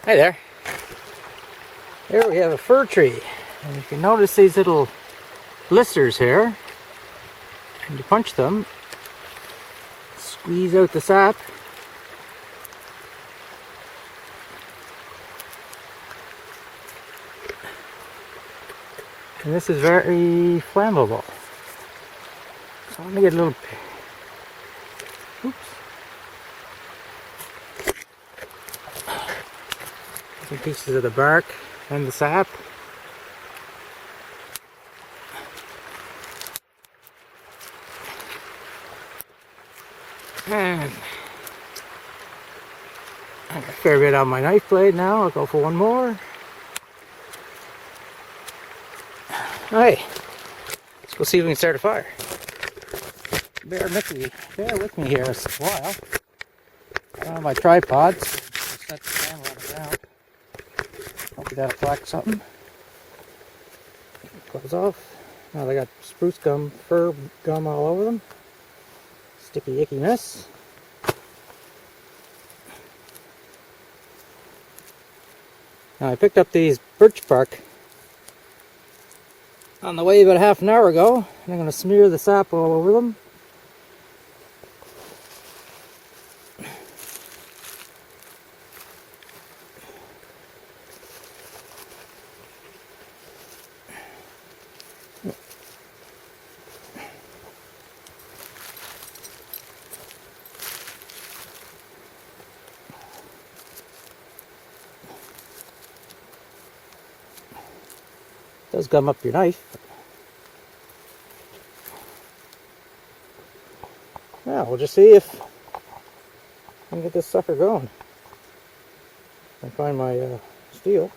Hi there. Here we have a fir tree, and you can notice these little blisters here. And you punch them, squeeze out the sap, and this is very flammable. So let me get a little. Oops. Some pieces of the bark and the sap. And I got a fair bit on my knife blade now. I'll go for one more. Alright, let's go see if we can start a fire. Bear with me here a while. I don't have my tripods. I'll set the camera on the ground. Hopefully that'll collect something. Close off. Now they got spruce gum, fir gum all over them. Sticky icky mess. Now I picked up these birch bark on the way about half an hour ago, and I'm going to smear the sap all over them. It does gum up your knife. Yeah, we'll just see if I can get this sucker going. I find my steel.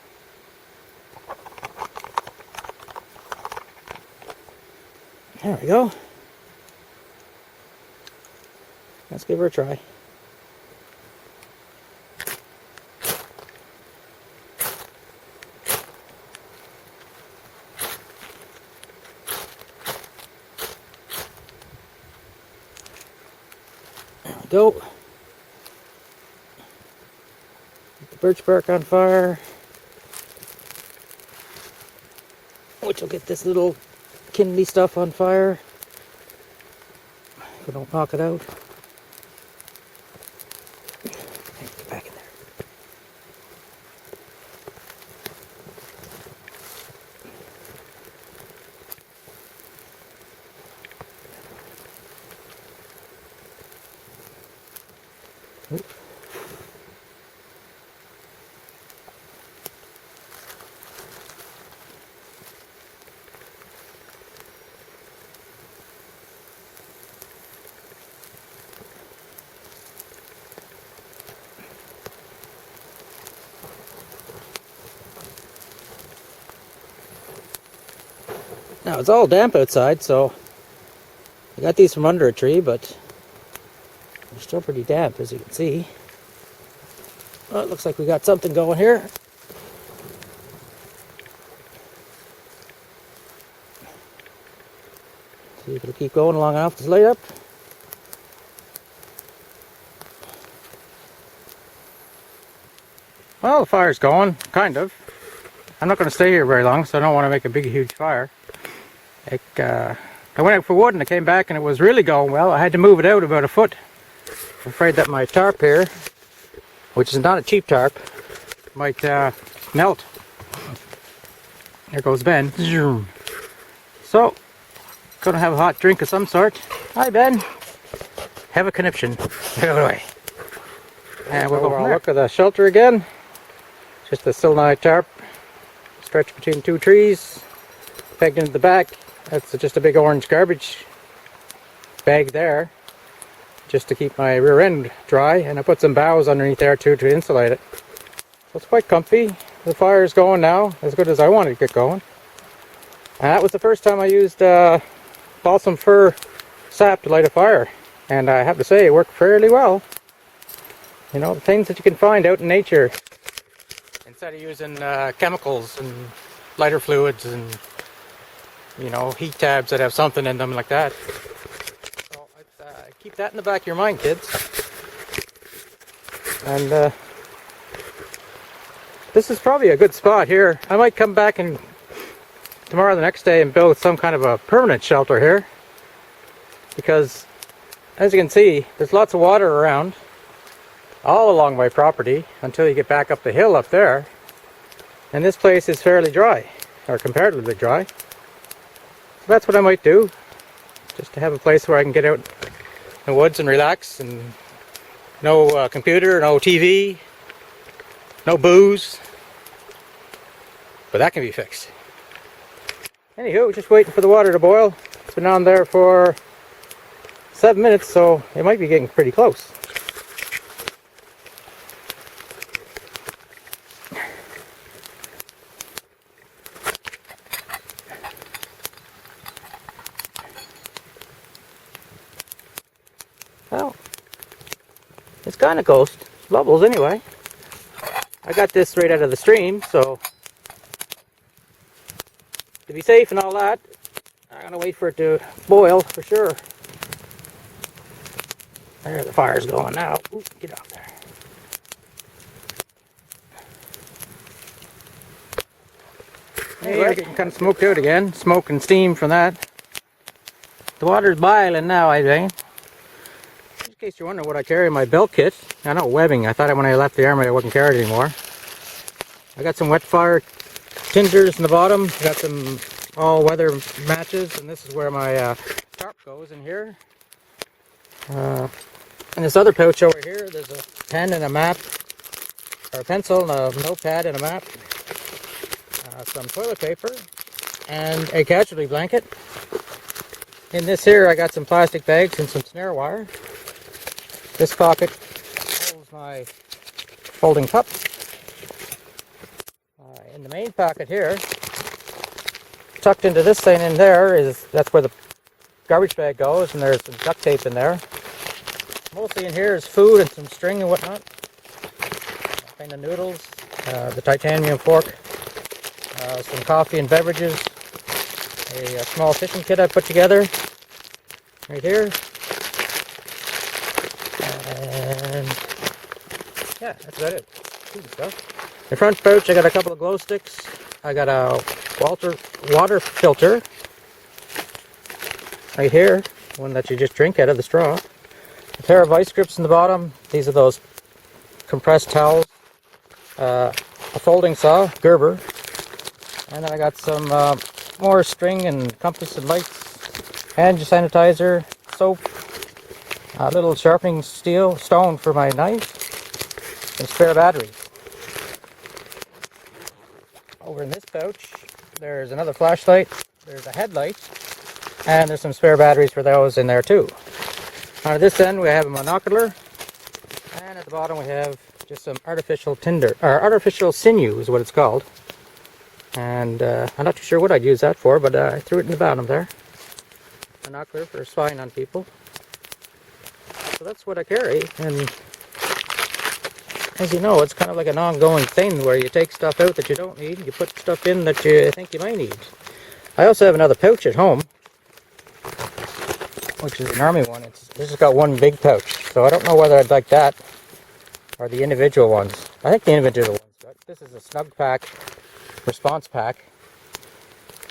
There we go. Let's give her a try. There we go. Get the birch bark on fire, which will get this little kindly stuff on fire if we don't knock it out. Get back in there. Oop. Now it's all damp outside, so I got these from under a tree, but they're still pretty damp, as you can see. Well, it looks like we got something going here. See if it'll keep going long enough to light up. Well, the fire's going, kind of. I'm not going to stay here very long, so I don't want to make a big, huge fire. I went out for wood and I came back and it was really going well. I had to move it out about a foot. I'm afraid that my tarp here, which is not a cheap tarp, might melt. There goes Ben. So, gonna have a hot drink of some sort. Hi Ben. Have a conniption. Go away. And we'll go from there. Look at the shelter again. Just a silnite tarp stretched between two trees, pegged into the back. That's just a big orange garbage bag there, just to keep my rear end dry, and I put some boughs underneath there too to insulate it. So it's quite comfy. The fire is going now, as good as I wanted to get going. And that was the first time I used balsam fir sap to light a fire, and I have to say it worked fairly well. You know, the things that you can find out in nature instead of using chemicals and lighter fluids and, you know, heat tabs that have something in them like that. So keep that in the back of your mind, kids. And this is probably a good spot here. I might come back and tomorrow or the next day and build some kind of a permanent shelter here, because as you can see, there's lots of water around all along my property until you get back up the hill up there, and this place is fairly dry, or comparatively dry. So that's what I might do, just to have a place where I can get out in the woods and relax, and no computer, no TV, no booze, but that can be fixed. Anywho, just waiting for the water to boil. It's been on there for 7 minutes, so it might be getting pretty close. Well, it's kind of close. It's bubbles anyway. I got this right out of the stream, so to be safe and all that, I'm going to wait for it to boil for sure. There, the fire's going now. Ooh, get out there. Anyway, getting kind of smoked out again. Smoke and steam from that. The water's boiling now, I think. Just in case you're wondering what I carry in my belt kit. I know, webbing. I thought when I left the army I wouldn't carry it anymore. I got some wet fire tinders in the bottom. I got some all-weather matches, and this is where my tarp goes in here. In this other pouch over here, there's a pen and a map, or a pencil and a notepad and a map, some toilet paper, and a casualty blanket. In this here, I got some plastic bags and some snare wire. This pocket holds my folding cup. In the main pocket here, tucked into this thing in there, that's where the garbage bag goes, and there's some duct tape in there. Mostly in here is food and some string and whatnot. Kind of noodles, the titanium fork, some coffee and beverages, a small fishing kit I put together right here, and yeah, that's about it. Food stuff. The front pouch, I got a couple of glow sticks. I got a water filter right here, one that you just drink out of the straw. A pair of vice grips in the bottom. These are those compressed towels. A folding saw, Gerber. And then I got some more string and compass and lights. Hand sanitizer, soap, a little sharpening stone for my knife, and spare batteries. Over in this pouch, there's another flashlight, there's a headlight, and there's some spare batteries for those in there too. On this end we have a monocular, and at the bottom we have just some artificial tinder, or artificial sinew is what it's called. And I'm not too sure what I'd use that for, but I threw it in the bottom there. Monocular for spying on people. So that's what I carry, and as you know, it's kind of like an ongoing thing where you take stuff out that you don't need, you put stuff in that you think you might need. I also have another pouch at home, which is an army one. This has got one big pouch, so I don't know whether I'd like that or the individual ones. I think the individual ones. But this is a snug pack, response pack.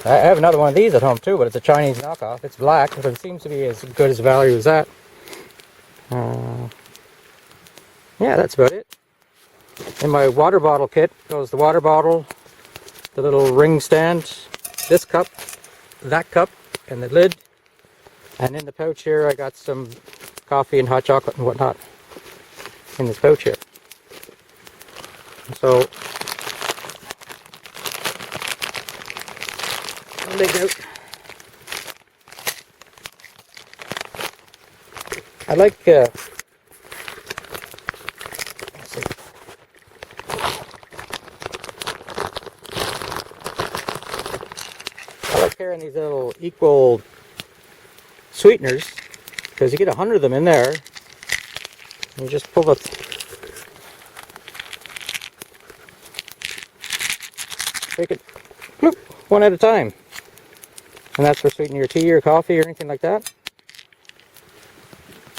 I have another one of these at home too, but it's a Chinese knockoff. It's black, but it seems to be as good as value as that. Yeah, that's about it. In my water bottle kit goes the water bottle, the little ring stand, this cup, that cup, and the lid. And in the pouch here I got some coffee and hot chocolate and whatnot in this pouch here. So, I'll dig out. I like carrying these little equal sweeteners, because you get 100 of them in there. You just pull the take it bloop, one at a time, and that's for sweetening your tea or coffee or anything like that.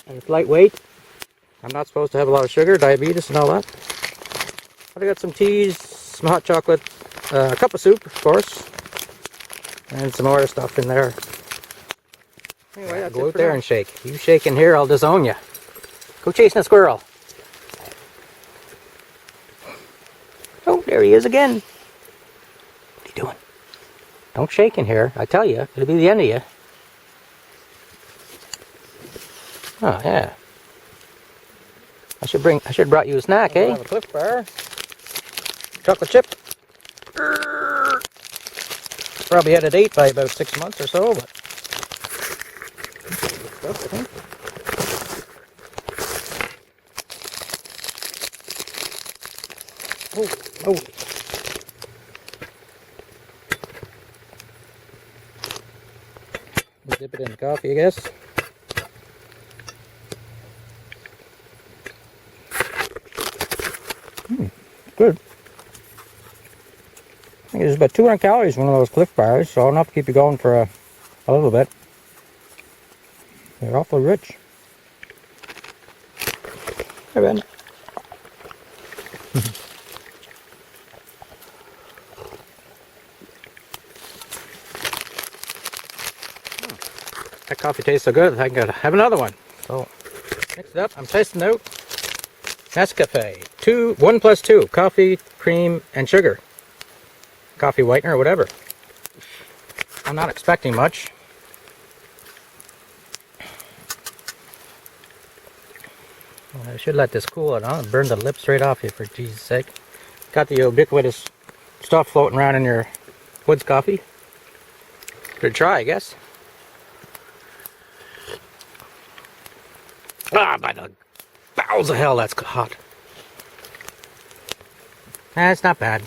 And it's lightweight. I'm not supposed to have a lot of sugar, diabetes and all that. But I got some teas, some hot chocolate, a cup of soup, of course, and some more stuff in there. Anyway, that's go out there and shake. You shake in here, I'll disown you. Go chasing a squirrel. Oh, there he is again. What are you doing? Don't shake in here. I tell you, it'll be the end of you. Oh yeah. I should have brought you a snack, eh? Have a Cliff Bar. Chocolate chip. Probably had a date by about 6 months or so, but oh. Dip it in the coffee, I guess. Good. I think there's about 200 calories in one of those Cliff Bars, so enough to keep you going for a little bit. They're awfully rich. Hey, Ben. That coffee tastes so good, I can have another one. So, mix it up. I'm testing out Nescafe. 1+2. Coffee, cream, and sugar. Coffee whitener or whatever. I'm not expecting much. I should let this cool. I'll burn the lips right off you, for Jesus' sake. Got the ubiquitous stuff floating around in your Woods coffee. Good try, I guess. Ah, by the bowels of hell, that's hot. It's not bad.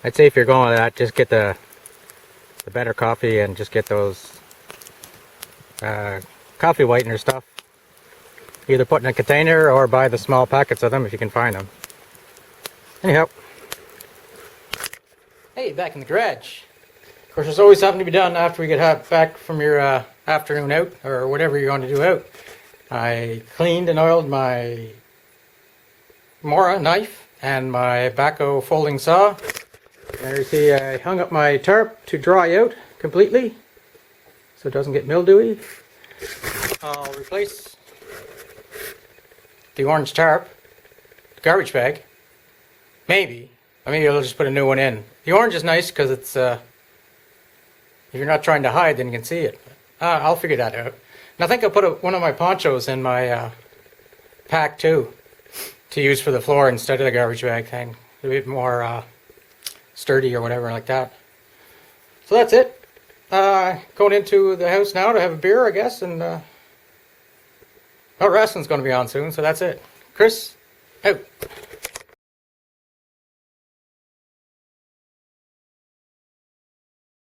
I'd say if you're going with that, just get the better coffee and just get those coffee whitener stuff. Either put in a container or buy the small packets of them if you can find them. Anyhow. Hey, back in the garage. Of course, there's always something to be done after we get back from your afternoon out, or whatever you're going to do out. I cleaned and oiled my Mora knife and my Baco folding saw. There you see I hung up my tarp to dry out completely so it doesn't get mildewy. I'll replace the orange tarp, the garbage bag, maybe. Or maybe I'll just put a new one in. The orange is nice because it's, if you're not trying to hide, then you can see it. I'll figure that out. And I think I'll put one of my ponchos in my pack too, to use for the floor instead of the garbage bag thing. A bit more sturdy or whatever like that. So that's it. Going into the house now to have a beer, I guess, and wrestling's going to be on soon, so that's it. Chris, out.